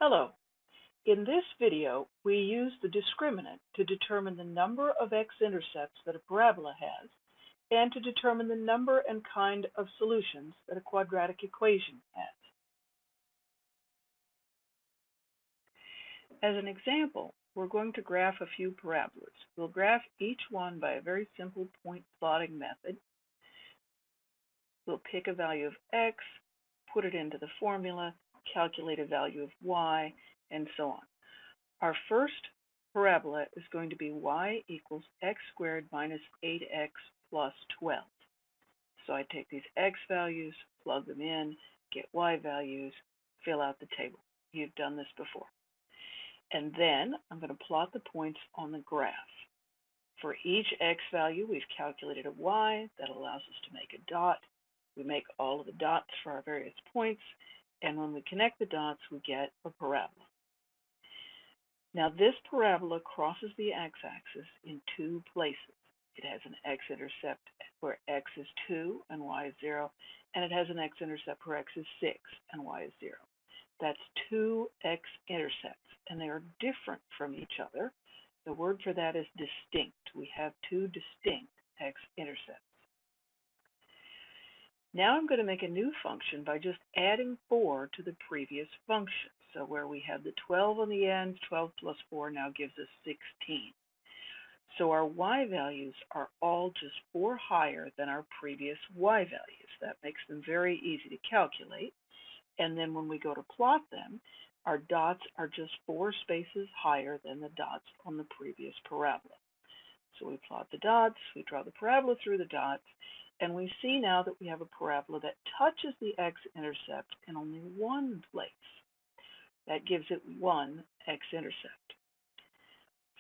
Hello. In this video, we use the discriminant to determine the number of x-intercepts that a parabola has and to determine the number and kind of solutions that a quadratic equation has. As an example, we're going to graph a few parabolas. We'll graph each one by a very simple point plotting method. We'll pick a value of x, put it into the formula, calculate a value of y, and so on. Our first parabola is going to be y equals x squared minus 8x plus 12. So I take these x values, plug them in, get y values, fill out the table. You've done this before. And then I'm going to plot the points on the graph. For each x value, we've calculated a y. That allows us to make a dot. We make all of the dots for our various points, and when we connect the dots, we get a parabola. Now this parabola crosses the x-axis in two places. It has an x-intercept where x is 2 and y is 0, and it has an x-intercept where x is 6 and y is 0. That's two x-intercepts, and they are different from each other. The word for that is distinct. We have two distinct x-intercepts. Now I'm going to make a new function by just adding 4 to the previous function. So where we had the 12 on the end, 12 plus 4 now gives us 16. So our y values are all just 4 higher than our previous y values. That makes them very easy to calculate. And then when we go to plot them, our dots are just 4 spaces higher than the dots on the previous parabola. So we plot the dots, we draw the parabola through the dots, and we see now that we have a parabola that touches the x-intercept in only one place. That gives it one x-intercept.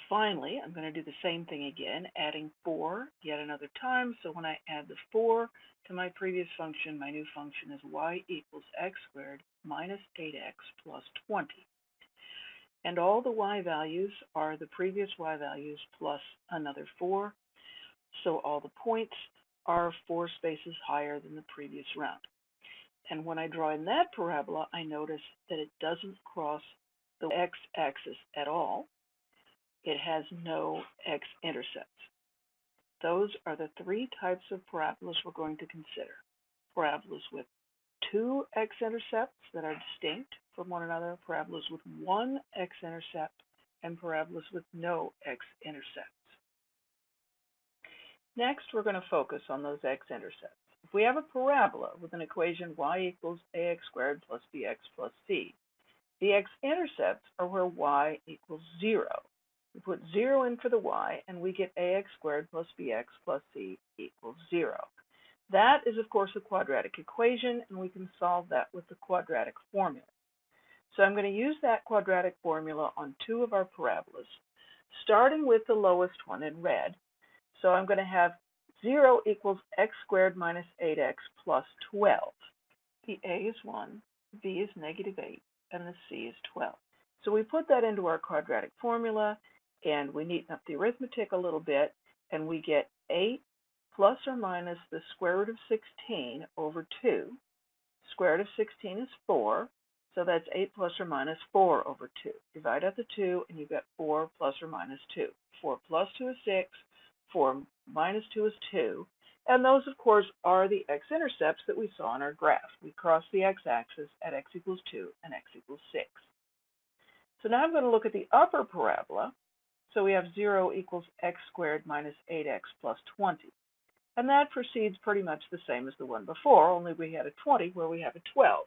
Finally, I'm going to do the same thing again, adding 4 yet another time. So when I add the 4 to my previous function, my new function is y equals x squared minus 8x plus 20. And all the y values are the previous y values plus another 4. So all the points are 4 spaces higher than the previous round. And when I draw in that parabola, I notice that it doesn't cross the x-axis at all. It has no x-intercepts. Those are the 3 types of parabolas we're going to consider. Parabolas with 2 x-intercepts that are distinct from one another, parabolas with 1 x-intercept, and parabolas with no x-intercepts. Next, we're going to focus on those x-intercepts. If we have a parabola with an equation y equals ax squared plus bx plus c, the x-intercepts are where y equals 0. We put 0 in for the y, and we get ax squared plus bx plus c equals 0. That is, of course, a quadratic equation, and we can solve that with the quadratic formula. So I'm going to use that quadratic formula on 2 of our parabolas, starting with the lowest one in red. So I'm going to have 0 equals x squared minus 8x plus 12. The a is 1, the b is negative 8, and the c is 12. So we put that into our quadratic formula, and we neaten up the arithmetic a little bit, and we get 8 plus or minus the square root of 16 over 2. Square root of 16 is 4, so that's 8 plus or minus 4 over 2. Divide out the 2, and you get 4 plus or minus 2. 4 plus 2 is 6. 4 minus 2 is 2, and those, of course, are the x-intercepts that we saw in our graph. We cross the x-axis at x equals 2 and x equals 6. So now I'm going to look at the upper parabola. So we have 0 equals x squared minus 8x plus 20. And that proceeds pretty much the same as the one before, only we had a 20 where we have a 12.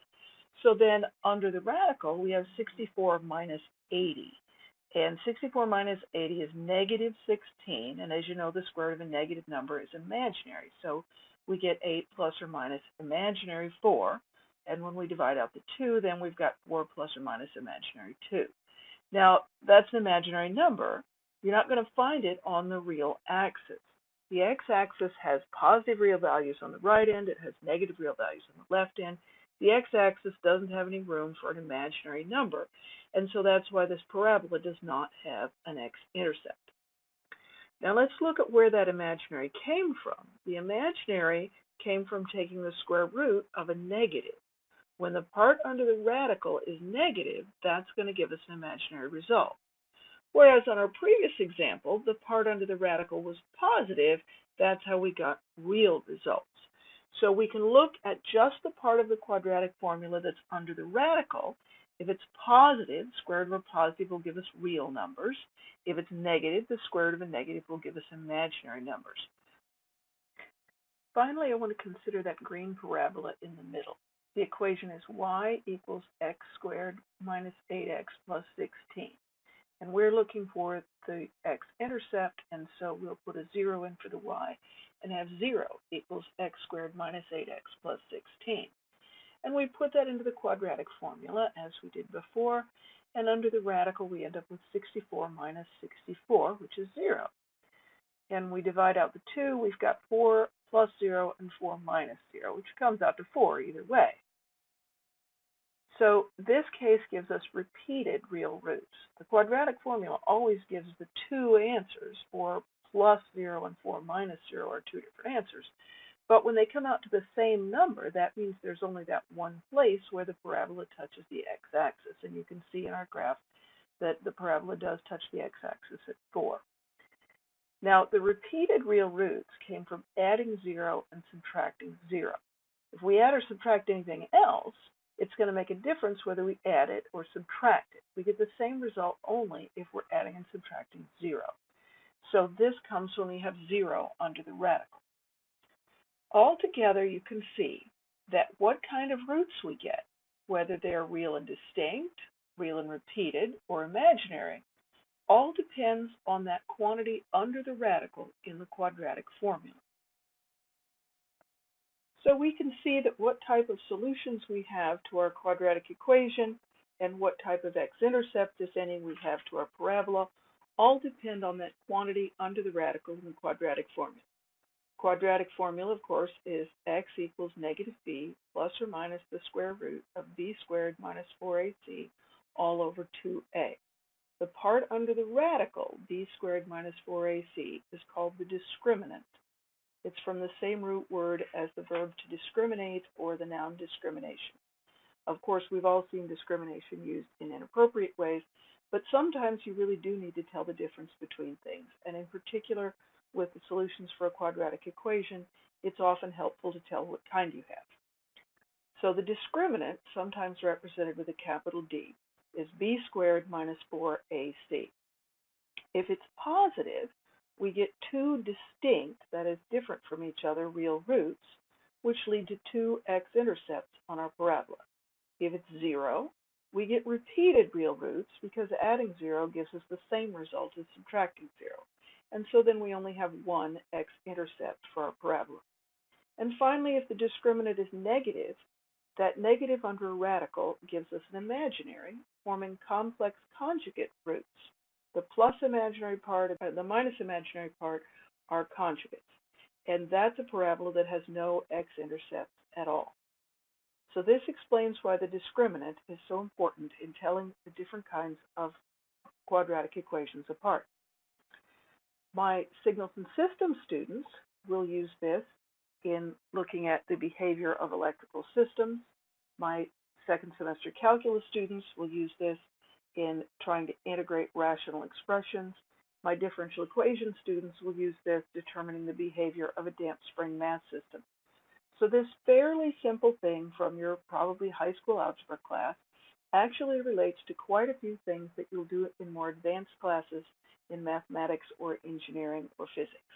So then under the radical, we have 64 minus 80. And 64 minus 80 is negative 16, and as you know, the square root of a negative number is imaginary. So we get 8 plus or minus imaginary 4, and when we divide out the 2, then we've got 4 plus or minus imaginary 2. Now, that's an imaginary number. You're not going to find it on the real axis. The x-axis has positive real values on the right end. It has negative real values on the left end. The x-axis doesn't have any room for an imaginary number, and so that's why this parabola does not have an x-intercept. Now let's look at where that imaginary came from. The imaginary came from taking the square root of a negative. When the part under the radical is negative, that's going to give us an imaginary result. Whereas on our previous example, the part under the radical was positive, that's how we got real results. So we can look at just the part of the quadratic formula that's under the radical. If it's positive, square root of a positive will give us real numbers. If it's negative, the square root of a negative will give us imaginary numbers. Finally, I want to consider that green parabola in the middle. The equation is y equals x squared minus 8x plus 16. And we're looking for the x-intercept, and so we'll put a 0 in for the y and have 0 equals x squared minus 8x plus 16. And we put that into the quadratic formula as we did before, and under the radical we end up with 64 minus 64, which is 0. And we divide out the 2, we've got 4 plus 0 and 4 minus 0, which comes out to 4 either way. So this case gives us repeated real roots. The quadratic formula always gives the two answers, 4 plus 0 and 4 minus 0 are two different answers. But when they come out to the same number, that means there's only that one place where the parabola touches the x-axis. And you can see in our graph that the parabola does touch the x-axis at 4. Now, the repeated real roots came from adding 0 and subtracting 0. If we add or subtract anything else, it's going to make a difference whether we add it or subtract it. We get the same result only if we're adding and subtracting 0. So this comes when we have 0 under the radical. Altogether, you can see that what kind of roots we get, whether they are real and distinct, real and repeated, or imaginary, all depends on that quantity under the radical in the quadratic formula. So we can see that what type of solutions we have to our quadratic equation and what type of x-intercept, if any, we have to our parabola all depend on that quantity under the radical in the quadratic formula. Quadratic formula, of course, is x equals negative b plus or minus the square root of b squared minus 4ac all over 2a. The part under the radical, b squared minus 4ac, is called the discriminant. It's from the same root word as the verb to discriminate or the noun discrimination. Of course, we've all seen discrimination used in inappropriate ways, but sometimes you really do need to tell the difference between things. And in particular, with the solutions for a quadratic equation, it's often helpful to tell what kind you have. So the discriminant, sometimes represented with a capital D, is b squared minus 4ac. If it's positive, we get two distinct, that is different from each other, real roots, which lead to two x-intercepts on our parabola. If it's 0, we get repeated real roots because adding 0 gives us the same result as subtracting 0. And so then we only have one x-intercept for our parabola. And finally, if the discriminant is negative, that negative under a radical gives us an imaginary, forming complex conjugate roots. The plus imaginary part and the minus imaginary part are conjugates. And that's a parabola that has no x-intercepts at all. So this explains why the discriminant is so important in telling the different kinds of quadratic equations apart. My signals and systems students will use this in looking at the behavior of electrical systems. My second semester calculus students will use this in trying to integrate rational expressions. My differential equation students will use this determining the behavior of a damp spring mass system. So this fairly simple thing from your probably high school algebra class actually relates to quite a few things that you'll do in more advanced classes in mathematics or engineering or physics.